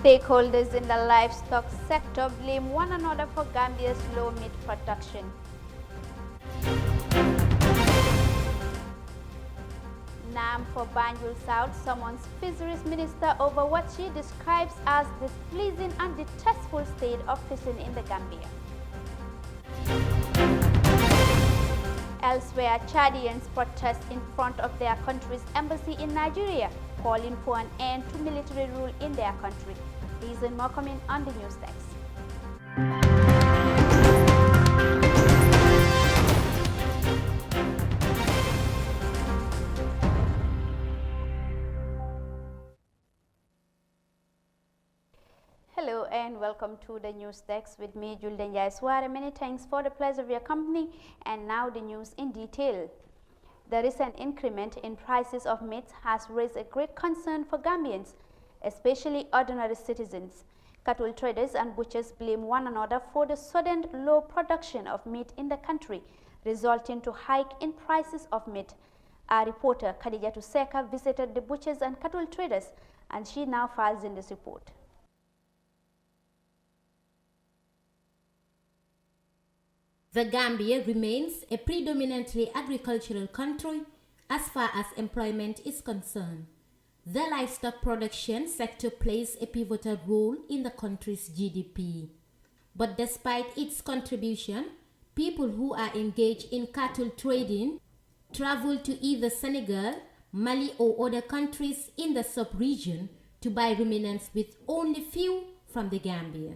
Stakeholders in the livestock sector blame one another for Gambia's low meat production. NAM for Banjul South summons Fisheries Minister over what she describes as displeasing and detestful state of fishing in the Gambia. Elsewhere, Chadians protest in front of their country's embassy in Nigeria, calling for an end to military rule in their country. These and more coming on the news text. Hello and welcome to the news desk with me, Julden Jaiswara. Many thanks for the pleasure of your company. And now the news in detail. The recent increment in prices of meat has raised a great concern for Gambians, especially ordinary citizens. Cattle traders and butchers blame one another for the sudden low production of meat in the country, resulting to hike in prices of meat. Our reporter Khadija Tuseka visited the butchers and cattle traders, and she now files in this report. The Gambia remains a predominantly agricultural country as far as employment is concerned. The livestock production sector plays a pivotal role in the country's GDP. But despite its contribution, people who are engaged in cattle trading travel to either Senegal, Mali or other countries in the sub-region to buy ruminants with only few from the Gambia.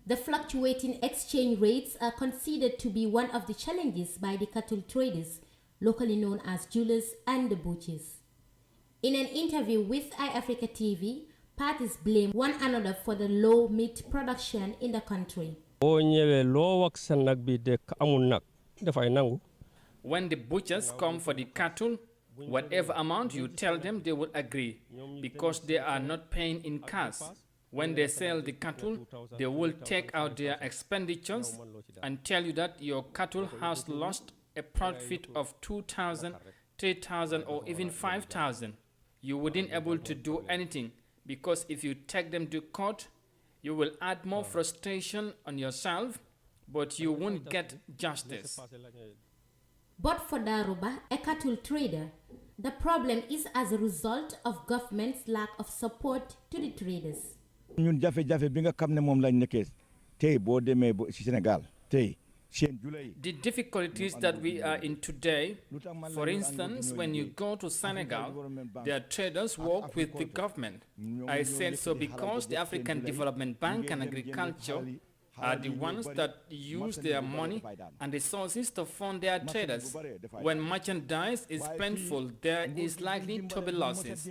The fluctuating exchange rates are considered to be one of the challenges by the cattle traders, locally known as jewelers and the butchers. In an interview with iAfrica TV, parties blame one another for the low meat production in the country. When the butchers come for the cattle, whatever amount you tell them, they will agree because they are not paying in cash. When they sell the cattle, they will take out their expenditures and tell you that your cattle has lost a profit of 2,000, 3,000 or even 5,000. You wouldn't able to do anything because if you take them to court, you will add more frustration on yourself, but you won't get justice. But for Daruba, a cattle trader, the problem is as a result of government's lack of support to the traders. The difficulties that we are in today, for instance, when you go to Senegal, their traders work with the government. I said so because the African Development Bank and Agriculture are the ones that use their money and resources to fund their traders. When merchandise is painful, there is likely to be losses.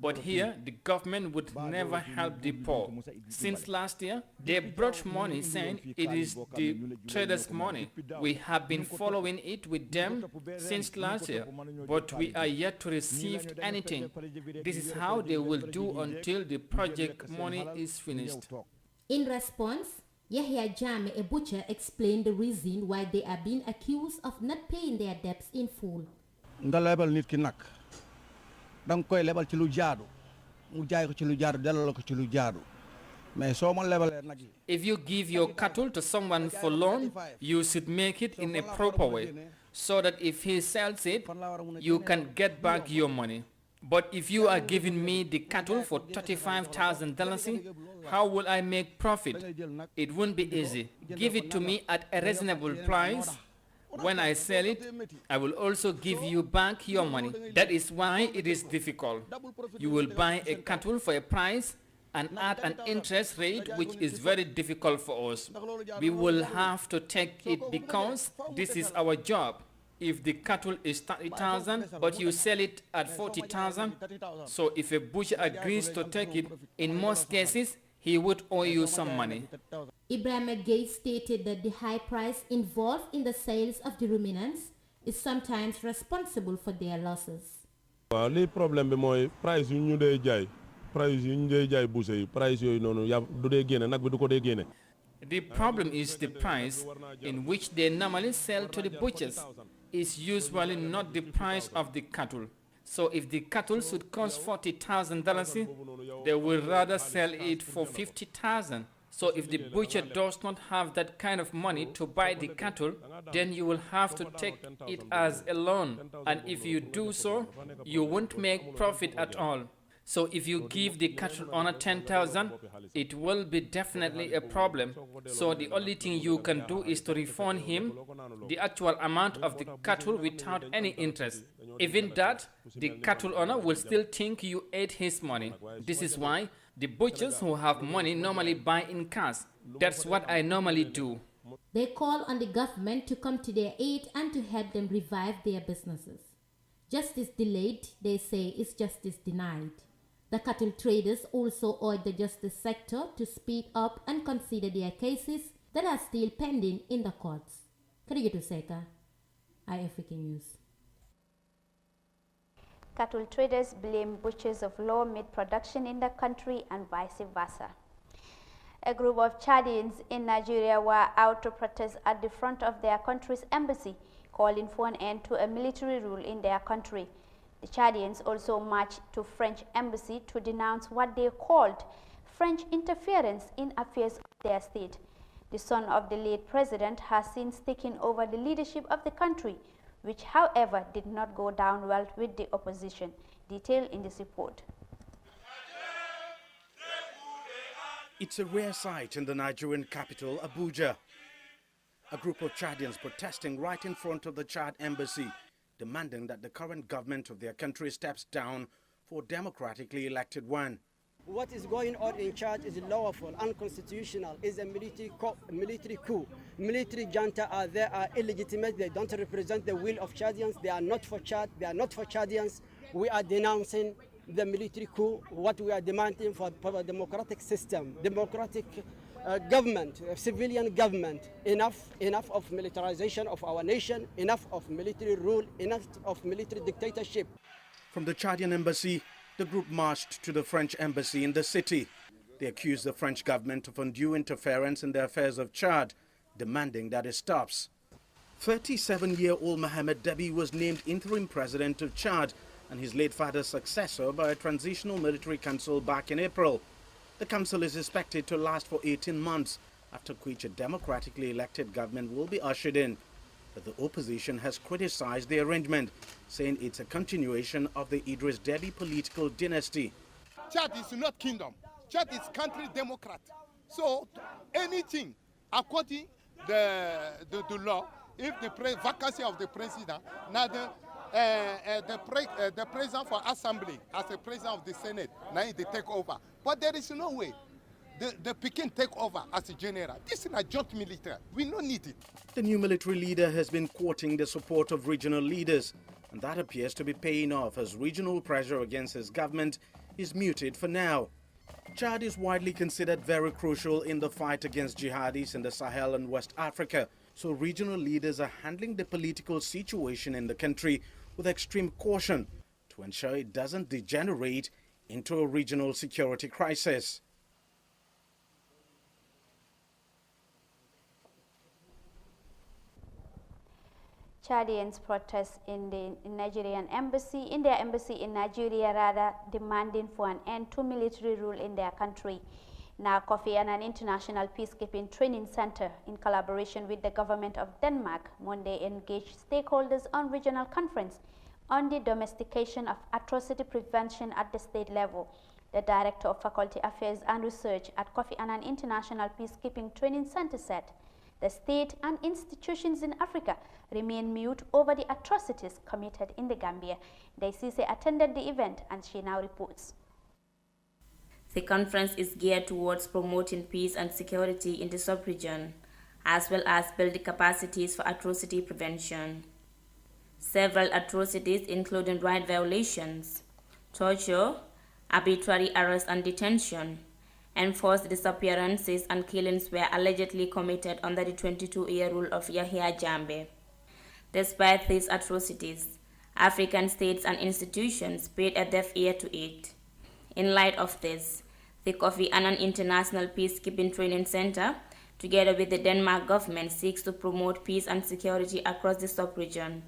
But here, the government would never help the poor. Since last year, they brought money saying it is the traders' money. We have been following it with them since last year, but we are yet to receive anything. This is how they will do until the project money is finished. In response, Yahya Jame, a butcher, explained the reason why they are being accused of not paying their debts in full. If you give your cattle to someone for loan, you should make it in a proper way, so that if he sells it, you can get back your money. But if you are giving me the cattle for $35,000, how will I make profit? It won't be easy. Give it to me at a reasonable price. When I sell it, I will also give you back your money. That is why it is difficult. You will buy a cattle for a price and add an interest rate which is very difficult for us. We will have to take it because this is our job. If the cattle is 30,000, but you sell it at 40,000, so if a butcher agrees to take it, in most cases, he would owe you some money. Ibrahim Gates stated that the high price involved in the sales of the ruminants is sometimes responsible for their losses. The problem is price you dey jay, price you dey jay butcher, price you do dey gain, nak bi du ko dey gain. The problem is the price in which they normally sell to the butchers is usually not the price of the cattle. So if the cattle should cost $40,000, they will rather sell it for $50,000. So if the butcher does not have that kind of money to buy the cattle, then you will have to take it as a loan. And if you do so, you won't make profit at all. So if you give the cattle owner $10,000, it will be definitely a problem. So the only thing you can do is to refund him the actual amount of the cattle without any interest. Even that, the cattle owner will still think you ate his money. This is why the butchers who have money normally buy in cash. That's what I normally do. They call on the government to come to their aid and to help them revive their businesses. Justice delayed, they say, is justice denied. The cattle traders also urge the justice sector to speed up and consider their cases that are still pending in the courts. Karigetu Seka, iAfrican News. Cattle traders blame butchers of low meat production in the country and vice versa. A group of Chadians in Nigeria were out to protest at the front of their country's embassy, calling for an end to a military rule in their country. The Chadians also marched to French embassy to denounce what they called French interference in affairs of their state. The son of the late president has since taken over the leadership of the country, which however did not go down well with the opposition. Detail in this report. It's a rare sight in the Nigerian capital, Abuja. A group of Chadians protesting right in front of the Chad embassy, demanding that the current government of their country steps down for a democratically elected one. What is going on in Chad is lawful, unconstitutional, is a military coup. Military junta are there, are illegitimate, they don't represent the will of Chadians, they are not for Chad, they are not for Chadians. We are denouncing the military coup, what we are demanding for a democratic system, democratic government, civilian government. Enough of militarization of our nation, enough of military rule, enough of military dictatorship. From the Chadian embassy, the group marched to the French embassy in the city. They accused the French government of undue interference in the affairs of Chad, demanding that it stops. 37-year-old Mohamed Debi was named interim president of Chad and his late father's successor by a transitional military council back in April. The council is expected to last for 18 months, after which a democratically elected government will be ushered in. But the opposition has criticized the arrangement, saying it's a continuation of the Idris Deby political dynasty. Chad is not kingdom. Chad is country democrat. So anything according the law, if the vacancy of the president, neither the president for assembly as the president of the Senate, now they take over. But there is no way the Pekin take over as a general. This is a joint military. We don't need it. The new military leader has been courting the support of regional leaders, and that appears to be paying off as regional pressure against his government is muted for now. Chad is widely considered very crucial in the fight against jihadis in the Sahel and West Africa, so regional leaders are handling the political situation in the country with extreme caution to ensure it doesn't degenerate into a regional security crisis. Chadians protest in the Nigerian embassy, in their embassy in Nigeria, rather demanding for an end to military rule in their country. Now, Kofi Annan International Peacekeeping Training Center, in collaboration with the government of Denmark, Monday engaged stakeholders on regional conference on the domestication of atrocity prevention at the state level. The Director of Faculty Affairs and Research at Kofi Annan International Peacekeeping Training Center said, the state and institutions in Africa remain mute over the atrocities committed in the Gambia. Daisise attended the event and she now reports. The conference is geared towards promoting peace and security in the sub-region, as well as building capacities for atrocity prevention. Several atrocities, including right violations, torture, arbitrary arrest and detention, enforced disappearances and killings were allegedly committed under the 22-year rule of Yahya Jammeh. Despite these atrocities, African states and institutions paid a deaf ear to it. In light of this, the Kofi Annan International Peacekeeping Training Center, together with the Denmark government, seeks to promote peace and security across the sub-region,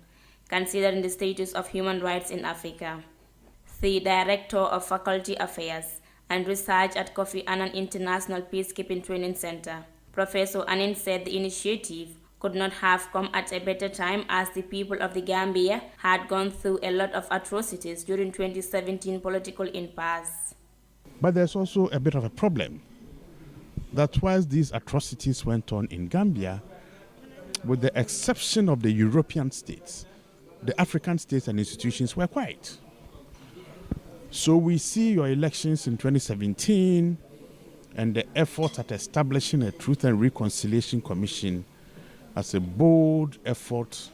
considering the status of human rights in Africa. The Director of Faculty Affairs and Research at Kofi Annan International Peacekeeping Training Center, Professor Annan, said the initiative could not have come at a better time as the people of the Gambia had gone through a lot of atrocities during 2017 political impasse. But there's also a bit of a problem that whilst these atrocities went on in Gambia, with the exception of the European states, the African states and institutions were quiet. So we see your elections in 2017 and the effort at establishing a Truth and Reconciliation Commission as a bold effort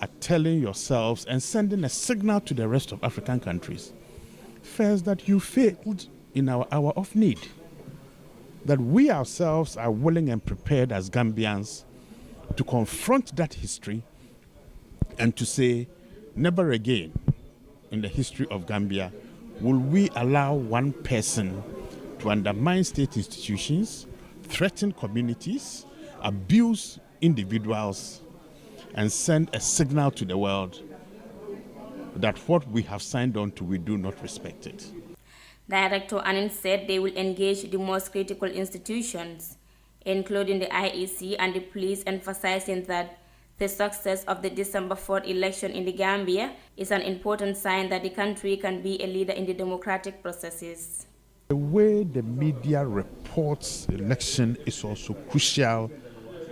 at telling yourselves and sending a signal to the rest of African countries. First, that you failed in our hour of need. That we ourselves are willing and prepared as Gambians to confront that history and to say, never again in the history of Gambia will we allow one person to undermine state institutions, threaten communities, abuse individuals, and send a signal to the world that what we have signed on to, we do not respect it. Director Annan said they will engage the most critical institutions, including the IEC and the police, emphasizing that the success of the December 4th election in the Gambia is an important sign that the country can be a leader in the democratic processes. The way the media reports election is also crucial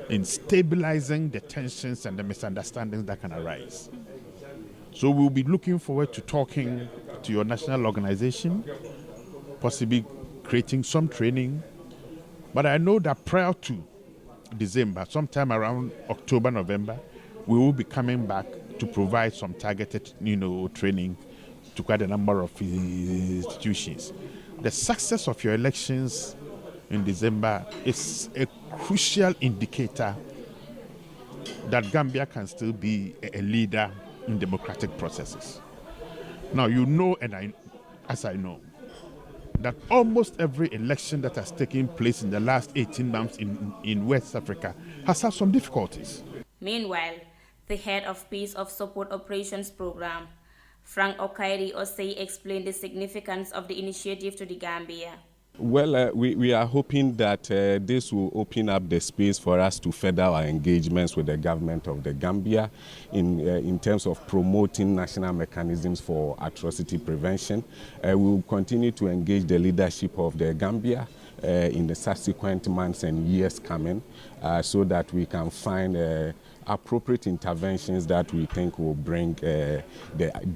in stabilizing the tensions and the misunderstandings that can arise. So we'll be looking forward to talking to your national organization, possibly creating some training. But I know that prior to December, sometime around October, November, we will be coming back to provide some targeted, training to quite a number of institutions. The success of your elections in December is a crucial indicator that Gambia can still be a leader in democratic processes. Now, you know, and as I know, that almost every election that has taken place in the last 18 months in West Africa has had some difficulties. Meanwhile, the head of Peace of Support Operations Program, Frank Okairi Osei, explained the significance of the initiative to the Gambia. Well, we are hoping that this will open up the space for us to further our engagements with the government of the Gambia in terms of promoting national mechanisms for atrocity prevention. We will continue to engage the leadership of the Gambia in the subsequent months and years coming so that we can find appropriate interventions that we think will bring the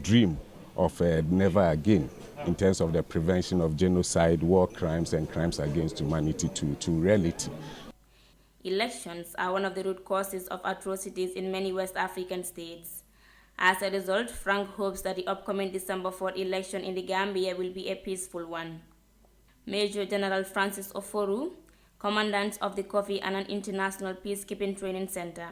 dream of never again in terms of the prevention of genocide, war crimes, and crimes against humanity to reality. Elections are one of the root causes of atrocities in many West African states. As a result, Frank hopes that the upcoming December 4th election in the Gambia will be a peaceful one. Major General Francis Oforu, Commandant of the Kofi Annan International Peacekeeping Training Center,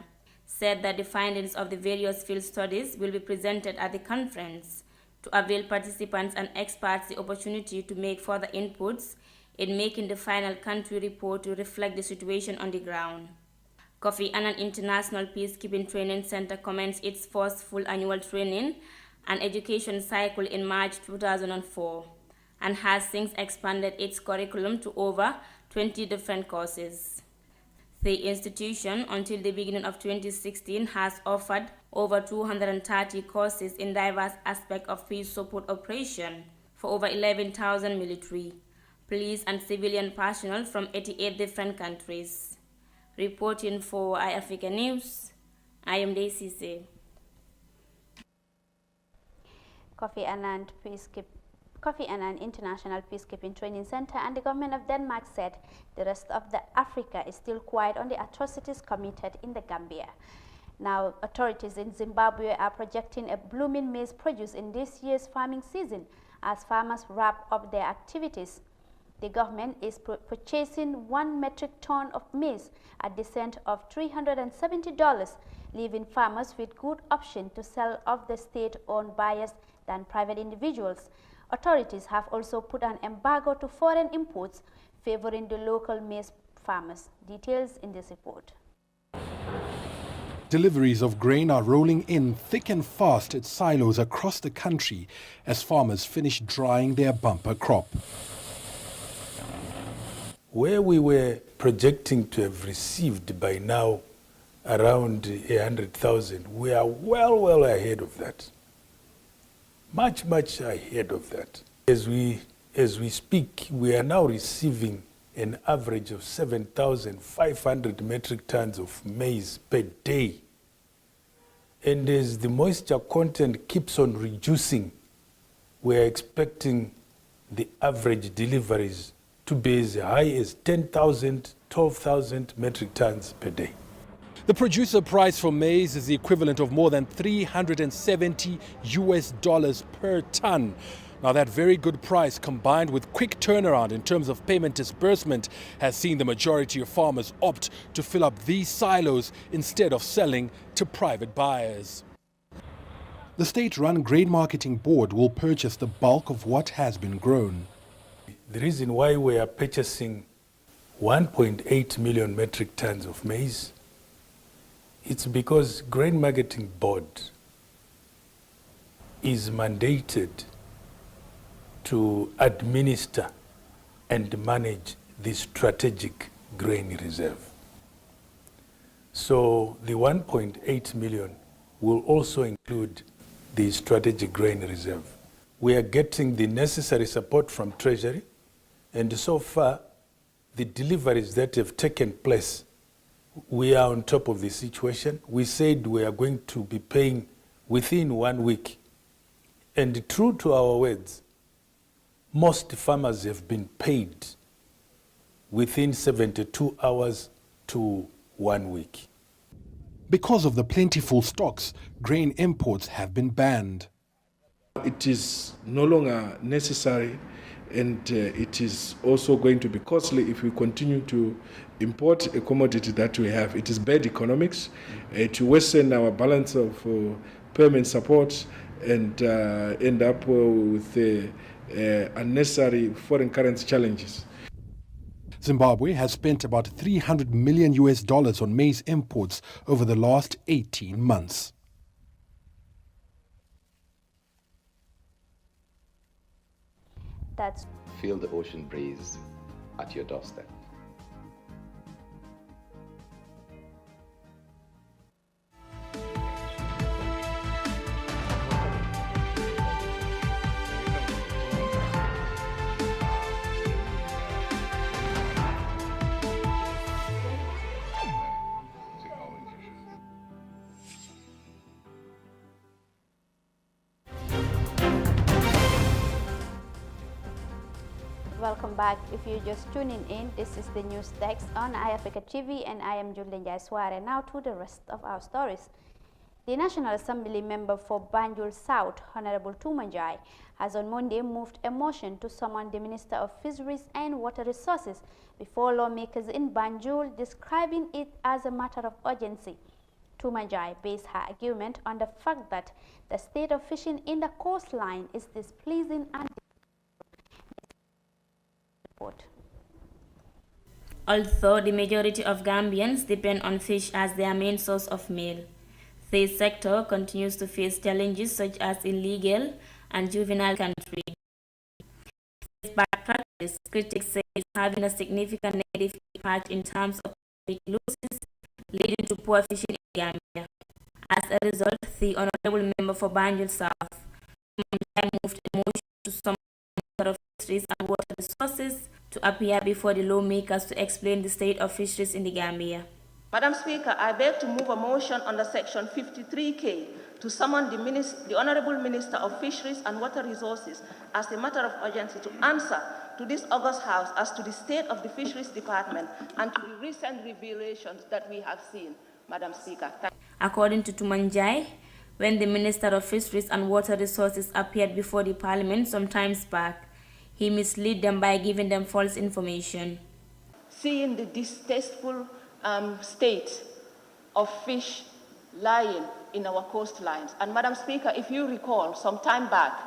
said that the findings of the various field studies will be presented at the conference to avail participants and experts the opportunity to make further inputs in making the final country report to reflect the situation on the ground. Kofi Annan International Peacekeeping Training Center commenced its first full annual training and education cycle in March 2004 and has since expanded its curriculum to over 20 different courses. The institution, until the beginning of 2016, has offered over 230 courses in diverse aspects of peace support operation for over 11,000 military, police and civilian personnel from 88 different countries. Reporting for iAfrica News, I am Daisy. Kofi Annan International Peacekeeping Training Center and the government of Denmark said the rest of Africa is still quiet on the atrocities committed in the Gambia. Now, authorities in Zimbabwe are projecting a blooming maize produce in this year's farming season as farmers wrap up their activities. The government is purchasing 1 metric ton of maize at the cent of $370, leaving farmers with good option to sell off the state-owned buyers than private individuals. Authorities have also put an embargo to foreign imports, favoring the local maize farmers. Details in this report. Deliveries of grain are rolling in thick and fast at silos across the country as farmers finish drying their bumper crop. Where we were projecting to have received by now around 100,000, we are well ahead of that. Much ahead of that. As we speak, we are now receiving an average of 7,500 metric tons of maize per day. And as the moisture content keeps on reducing, we are expecting the average deliveries to be as high as 10,000, 12,000 metric tons per day. The producer price for maize is the equivalent of more than $370 per ton. Now, that very good price, combined with quick turnaround in terms of payment disbursement, has seen the majority of farmers opt to fill up these silos instead of selling to private buyers. The state-run Grain Marketing Board will purchase the bulk of what has been grown. The reason why we are purchasing 1.8 million metric tons of maize, it's because Grain Marketing Board is mandated to administer and manage the strategic grain reserve. So the 1.8 million will also include the strategic grain reserve. We are getting the necessary support from Treasury, and so far the deliveries that have taken place, we are on top of the situation. We said we are going to be paying within 1 week, and true to our words, most farmers have been paid within 72 hours to 1 week. Because of the plentiful stocks, grain imports have been banned. It is no longer necessary, and it is also going to be costly if we continue to import a commodity that we have. It is bad economics to worsen our balance of payment support and end up with unnecessary foreign currency challenges. Zimbabwe has spent about $300 million on maize imports over the last 18 months. Feel the ocean breeze at your doorstep. Welcome back. If you're just tuning in, this is the news desk on iAfrica TV, and I am Julde Njaisware. Now to the rest of our stories. The National Assembly member for Banjul South, Honorable Tumanjai, has on Monday moved a motion to summon the Minister of Fisheries and Water Resources before lawmakers in Banjul, describing it as a matter of urgency. Tumanjai based her argument on the fact that the state of fishing in the coastline is displeasing and Although the majority of Gambians depend on fish as their main source of meal, this sector continues to face challenges such as illegal and juvenile country. This bad practice, critics say, is having a significant negative impact in terms of losses, leading to poor fishing in Gambia. As a result, the Honorable Member for Banjul South moved a motion to summon the Minister of Fisheries and Water Resources to appear before the lawmakers to explain the state of fisheries in the Gambia. Madam Speaker, I beg to move a motion under Section 53K to summon the Honorable Minister of Fisheries and Water Resources as a matter of urgency to answer to this August House as to the state of the Fisheries Department and to the recent revelations that we have seen, Madam Speaker. According to Tumanjai, when the Minister of Fisheries and Water Resources appeared before the Parliament some time back, he misled them by giving them false information. Seeing the distasteful state of fish lying in our coastlines. And Madam Speaker, if you recall, some time back,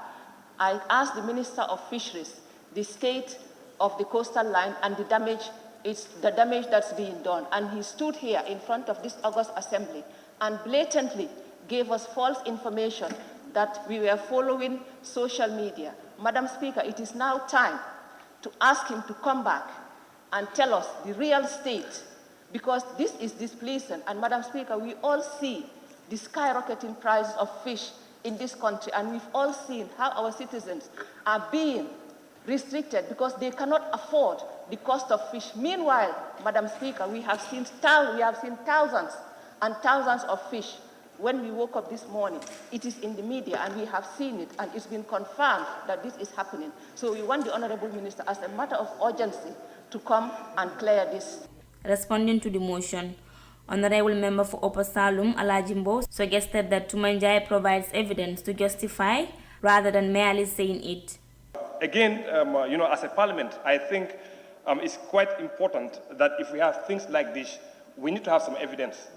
I asked the Minister of Fisheries the state of the coastal line and the damage that's being done. And he stood here in front of this August Assembly and blatantly gave us false information that we were following social media. Madam Speaker, it is now time to ask him to come back and tell us the real state, because this is displeasing. And Madam Speaker, we all see the skyrocketing prices of fish in this country, and we've all seen how our citizens are being restricted because they cannot afford the cost of fish. Meanwhile, Madam Speaker, we have seen thousands and thousands of fish. When we woke up this morning, it is in the media and we have seen it, and it's been confirmed that this is happening. So we want the Honorable Minister, as a matter of urgency, to come and clear this. Responding to the motion, Honorable Member for Upper Salum, Alajimbo, suggested that Tumanjai provides evidence to justify rather than merely saying it. Again, as a parliament, I think it's quite important that if we have things like this, we need to have some evidence.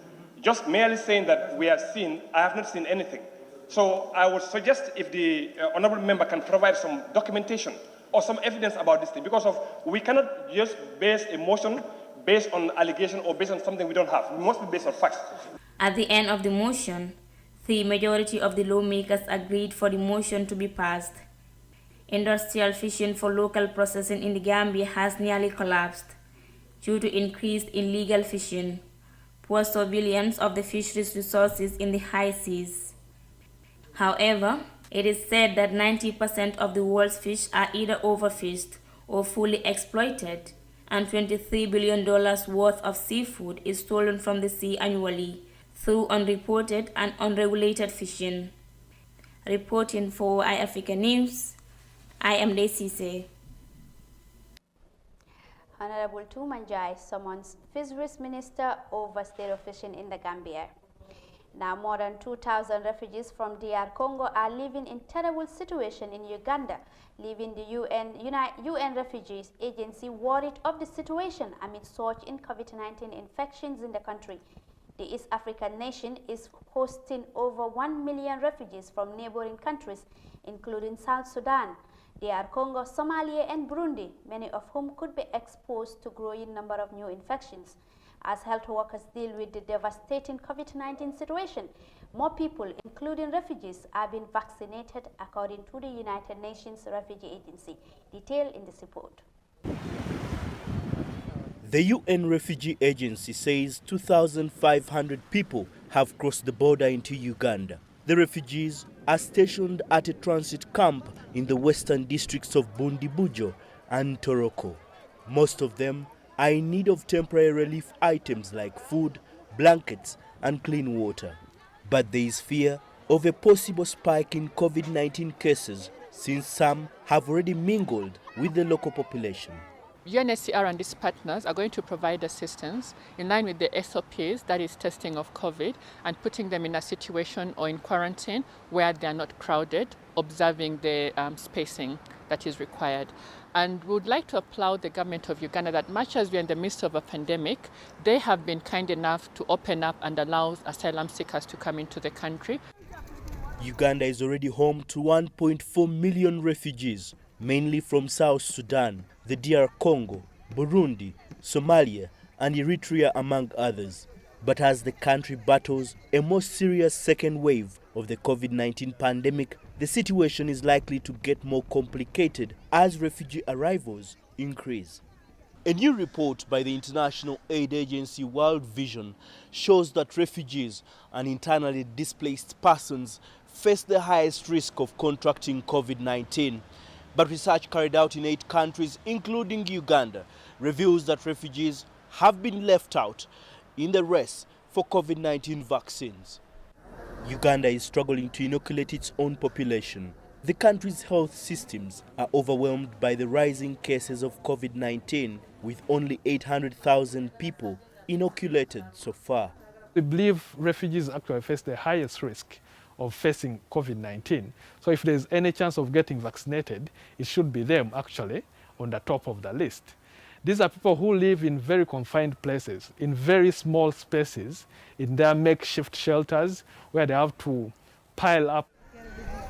Just merely saying that we have seen, I have not seen anything. So I would suggest if the honorable member can provide some documentation or some evidence about this thing, because we cannot just base a motion based on allegation or based on something we don't have. We must be based on facts. At the end of the motion, the majority of the lawmakers agreed for the motion to be passed. Industrial fishing for local processing in the Gambia has nearly collapsed due to increased illegal fishing, poor surveillance of the fisheries resources in the high seas. However, it is said that 90% of the world's fish are either overfished or fully exploited, and $23 billion worth of seafood is stolen from the sea annually through unreported and unregulated fishing. Reporting for iAfrica News, I am Desise. Honorable Tumanjai summons Fisheries Minister over state of fishing in the Gambia. Now more than 2,000 refugees from DR Congo are living in terrible situation in Uganda, leaving the UN Refugees Agency worried of the situation amid surge in COVID-19 infections in the country. The East African nation is hosting over 1 million refugees from neighboring countries, including South Sudan, DR Congo, Somalia, and Burundi, many of whom could be exposed to growing number of new infections. As health workers deal with the devastating COVID-19 situation, more people, including refugees, are being vaccinated, according to the United Nations Refugee Agency. Detail in this report. The UN Refugee Agency says 2,500 people have crossed the border into Uganda. The refugees are stationed at a transit camp in the western districts of Bundibujo and Toroko. Most of them are in need of temporary relief items like food, blankets, and clean water. But there is fear of a possible spike in COVID-19 cases, since some have already mingled with the local population. UNHCR and its partners are going to provide assistance in line with the SOPs, that is testing of COVID, and putting them in a situation or in quarantine where they are not crowded, observing the spacing that is required. And we would like to applaud the government of Uganda that much as we are in the midst of a pandemic, they have been kind enough to open up and allow asylum seekers to come into the country. Uganda is already home to 1.4 million refugees, mainly from South Sudan, the DR Congo, Burundi, Somalia, and Eritrea, among others. But as the country battles a more serious second wave of the COVID-19 pandemic, the situation is likely to get more complicated as refugee arrivals increase. A new report by the international aid agency World Vision shows that refugees and internally displaced persons face the highest risk of contracting COVID-19. But research carried out in 8 countries, including Uganda, reveals that refugees have been left out in the race for COVID-19 vaccines. Uganda is struggling to inoculate its own population. The country's health systems are overwhelmed by the rising cases of COVID-19, with only 800,000 people inoculated so far. We believe refugees actually face the highest risk of facing COVID-19. So if there's any chance of getting vaccinated, it should be them actually on the top of the list. These are people who live in very confined places, in very small spaces, in their makeshift shelters where they have to pile up.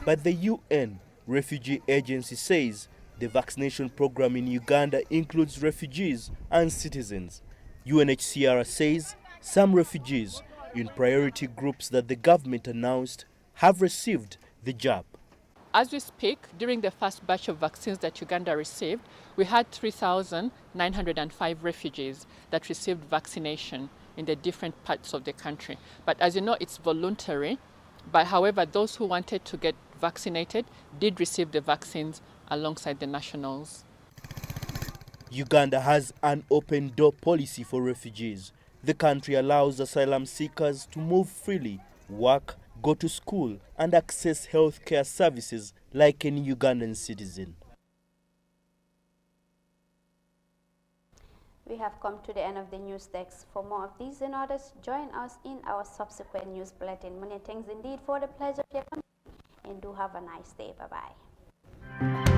But the UN Refugee Agency says the vaccination program in Uganda includes refugees and citizens. UNHCR says some refugees in priority groups that the government announced have received the jab. As we speak, during the first batch of vaccines that Uganda received, we had 3,905 refugees that received vaccination in the different parts of the country. But as you know, it's voluntary. But however, those who wanted to get vaccinated did receive the vaccines alongside the nationals. Uganda has an open door policy for refugees. The country allows asylum seekers to move freely, work, go to school, and access health care services like any Ugandan citizen. We have come to the end of the news desk. For more of these and others, join us in our subsequent news bulletin. Many thanks indeed for the pleasure of your company, and do have a nice day. Bye-bye.